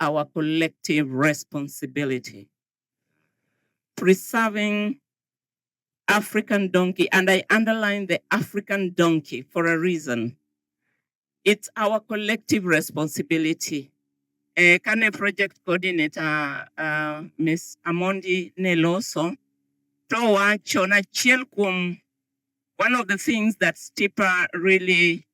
our collective responsibility. Preserving African donkey, and I underline the African donkey for a reason. It's our collective responsibility. Kane project coordinator, Ms. Amondi Neloso, to wacho na achiel kuom one of the things that STIPA really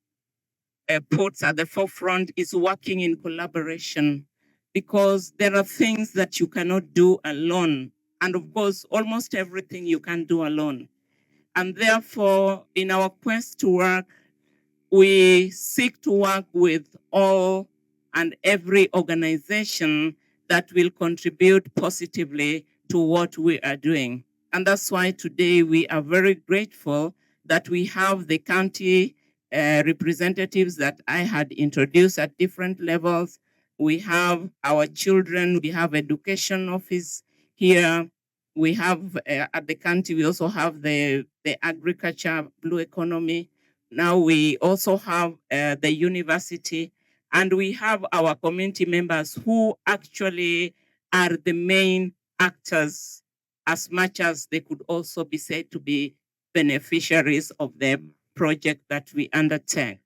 puts at the forefront is working in collaboration, because there are things that you cannot do alone. And of course, almost everything you can do alone. And therefore, in our quest to work, we seek to work with all and every organization that will contribute positively to what we are doing. And that's why today we are very grateful that we have the county representatives that I had introduced at different levels. We have our children, we have education office here. We have at the county, we also have the agriculture, blue economy. Now we also have the university, and we have our community members who actually are the main actors, as much as they could also be said to be beneficiaries of the project that we undertake.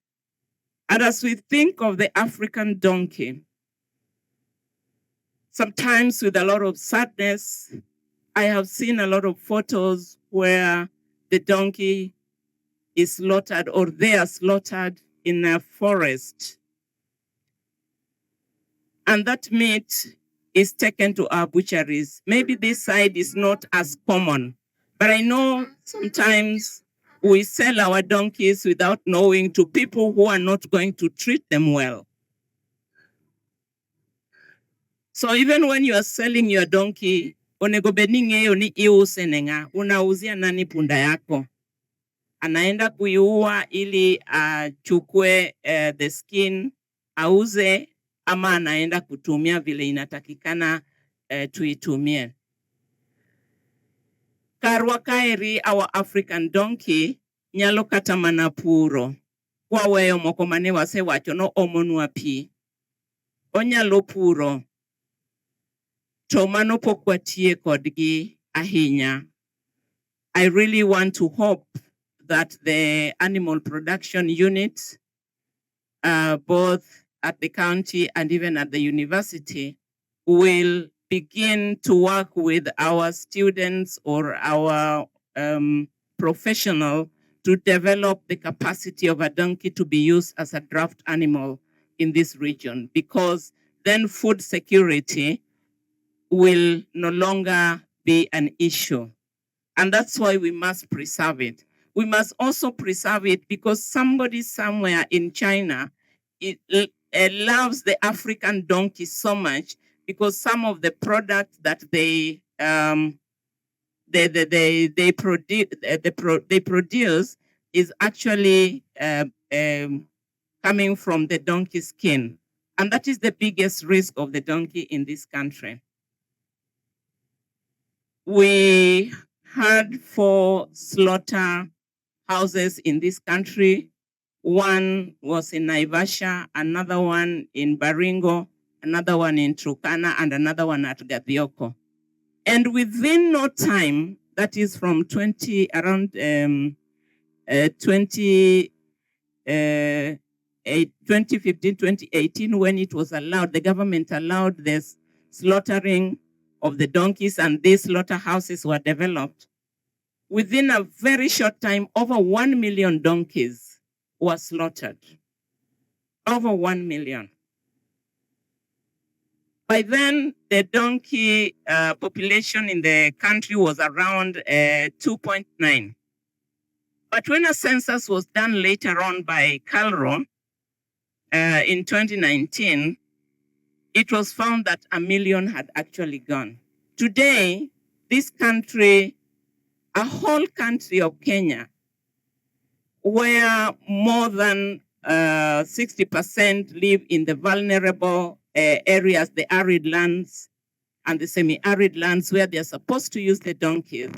And as we think of the African donkey, sometimes with a lot of sadness, I have seen a lot of photos where the donkey is slaughtered, or they are slaughtered in a forest. And that meat is taken to our butcheries. Maybe this side is not as common, but I know sometimes we sell our donkeys without knowing to people who are not going to treat them well. So even when you are selling your donkey, onego bedni ng'eyo ni iuse ne ng'a, unauzia nani punda yako. Anaenda kuiua ili achukue the skin auze, ama anaenda kutumia vile inatakikana tuitumie. Karwa kaeri, our African donkey, nyalo kata mana puro. Kwaweyo moko mane wasewacho no omonwa pi. Onyalo puro. To mano pok watie kodgi ahinya. I really want to hope that the animal production unit, both at the county and even at the university, will begin to work with our students or our professional to develop the capacity of a donkey to be used as a draft animal in this region, because then food security will no longer be an issue. And that's why we must preserve it. We must also preserve it because somebody somewhere in China loves the African donkey so much, because some of the products that they produce is actually coming from the donkey skin. And that is the biggest risk of the donkey in this country. We had 4 slaughter houses in this country. One was in Naivasha, another one in Baringo, another one in Turkana, and another one at Gathioko. And within no time, that is from 2015, 2018, when it was allowed, the government allowed this slaughtering of the donkeys, and these slaughterhouses were developed. Within a very short time, over 1 million donkeys were slaughtered. Over 1 million. By then, the donkey population in the country was around 2.9. But when a census was done later on by Calro in 2019, it was found that 1 million had actually gone. Today, this country, a whole country of Kenya, where more than 60% live in the vulnerable areas, the arid lands and the semi-arid lands where they're supposed to use the donkeys.